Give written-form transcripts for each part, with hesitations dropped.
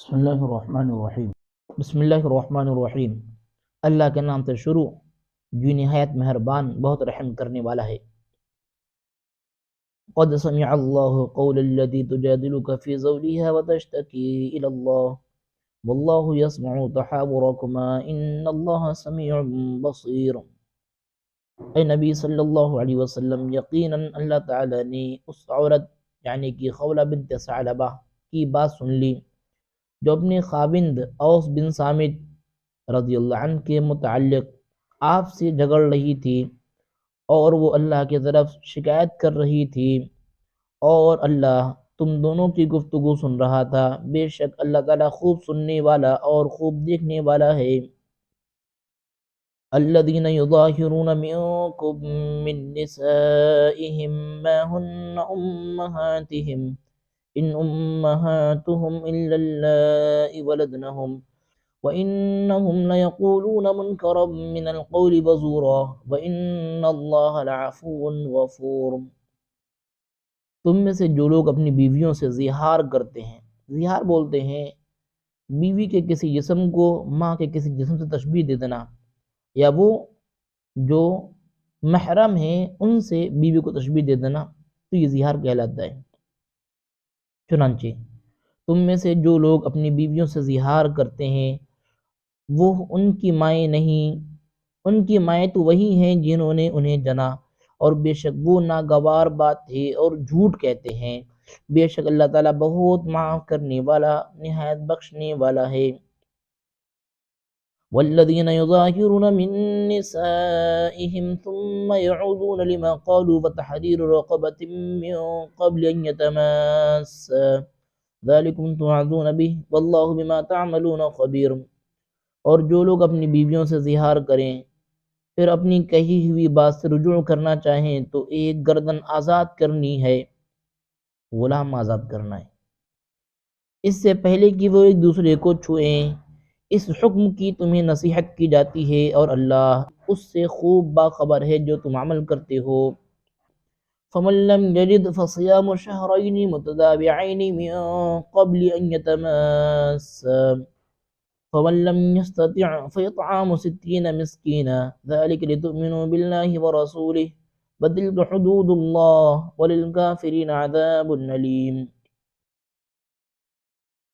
بسم اللہ الرحمن الرحیم۔ بسم اللہ الرحمن الرحیم۔ اللہ کے نام سے شروع جو نہایت مہربان بہت رحم کرنے والا ہے۔ قد سمع اللہ قول التي تجادلك في زوجها وتشتكي الى الله والله يسمع تحاوركما ان الله سمیع بصیر۔ اے نبی صلی اللہ علیہ وسلم، یقیناً اللہ تعالی نے اس عورت یعنی کہ خولہ بنت ثعلبہ کی بات سن لی جو اپنے خاوند اوس بن صامت رضی اللہ عنہ کے متعلق آپ سے جھگڑ رہی تھی اور وہ اللہ کی طرف شکایت کر رہی تھی، اور اللہ تم دونوں کی گفتگو سن رہا تھا۔ بے شک اللہ تعالیٰ خوب سننے والا اور خوب دیکھنے والا ہے۔ الذين يظاهرون منكم من نسائهم ما هن أمهاتهم إن أمهاتهم إلا اللائي ولدنهم وإنهم ليقولون منكرا من القول وزورا وإن الله لعفو غفور۔ تم میں سے جو لوگ اپنی بیویوں سے زہار کرتے ہیں، زہار بولتے ہیں بیوی کے کسی جسم کو ماں کے کسی جسم سے تشبیہ دے دینا، یا وہ جو محرم ہیں ان سے بیوی کو تشبیہ دے دینا، تو یہ زہار کہلاتا ہے۔ چنانچہ تم میں سے جو لوگ اپنی بیویوں سے زہار کرتے ہیں وہ ان کی مائیں نہیں، ان کی مائیں تو وہی ہیں جنہوں نے انہیں جنا، اور بے شک وہ ناگوار بات ہے اور جھوٹ کہتے ہیں۔ بے شک اللہ تعالیٰ بہت معاف کرنے والا نہایت بخشنے والا ہے۔ والذین یظاہرون من نسائهم ثم يعودون لما قالوا فتحرير رقبة من قبل ان يتماسا ذلكم توعظون به واللہ بما تعملون خبیر۔ اور جو لوگ اپنی بیویوں سے زہار کریں پھر اپنی کہی ہوئی بات سے رجوع کرنا چاہیں تو ایک گردن آزاد کرنی ہے، غلام آزاد کرنا ہے، اس سے پہلے کہ وہ ایک دوسرے کو چھوئیں۔ اس حکم کی تمہیں نصیحت کی جاتی ہے اور اللہ اس سے خوب باخبر ہے جو تم عمل کرتے ہو۔ فمن لم يجد فصيام شهرين متتابعين من قبل ان يتماسا فمن لم يستطع فإطعام 60 مسكينا ذلك لتؤمنوا بالله ورسوله وتلك حدود الله وللكافرين عذاب أليم۔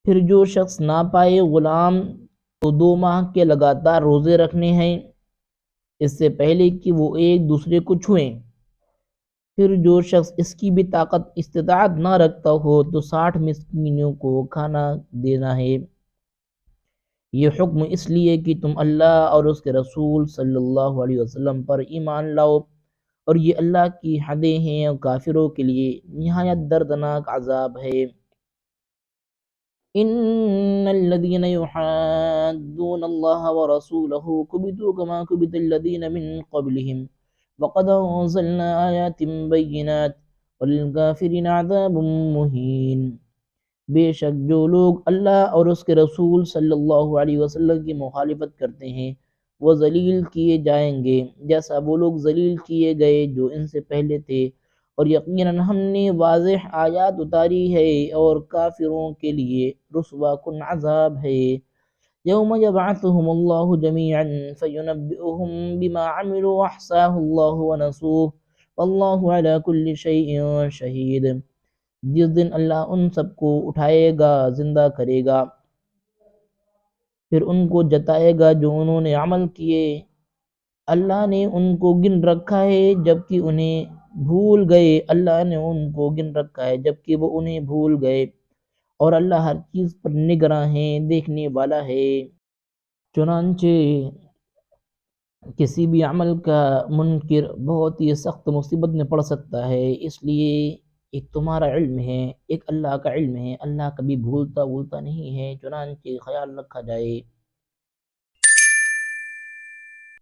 پھر جو شخص نہ پائے غلام تو 2 ماہ کے لگاتار روزے رکھنے ہیں اس سے پہلے کہ وہ ایک دوسرے کو چھوئیں۔ پھر جو شخص اس کی بھی طاقت استطاعت نہ رکھتا ہو تو 60 مسکینوں کو کھانا دینا ہے۔ یہ حکم اس لیے کہ تم اللہ اور اس کے رسول صلی اللہ علیہ وسلم پر ایمان لاؤ، اور یہ اللہ کی حدیں ہیں اور کافروں کے لیے نہایت دردناک عذاب ہے۔ ان الذين يحادون الله ورسوله كبتوا كما كبت الذين من قبلهم وقد انزلنا آيات بينات وللكافرين عذاب مهين۔ بے شک جو لوگ اللہ اور اس کے رسول صلی اللہ علیہ وسلم کی مخالفت کرتے ہیں وہ ذلیل کیے جائیں گے جیسا وہ لوگ ذلیل کیے گئے جو ان سے پہلے تھے، اور یقیناً ہم نے واضح آیات اتاری ہے اور کافروں کے لیے رسوا کن عذاب ہے۔ یوم یبعثهم اللہ جمیعا فینبئهم بما عملوا احصاہ اللہ ونسوہ واللہ علی کل شیء شہید۔ جس دن اللہ ان سب کو اٹھائے گا، زندہ کرے گا، پھر ان کو جتائے گا جو انہوں نے عمل کیے۔ اللہ نے ان کو گن رکھا ہے جبکہ انہیں بھول گئے، اللہ نے ان کو گن رکھا ہے جبکہ وہ انہیں بھول گئے، اور اللہ ہر چیز پر نگراں ہے، دیکھنے والا ہے۔ چنانچہ کسی بھی عمل کا منکر بہت ہی سخت مصیبت میں پڑ سکتا ہے، اس لیے ایک تمہارا علم ہے، ایک اللہ کا علم ہے، اللہ کبھی بھولتا نہیں ہے، چنانچہ خیال رکھا جائے۔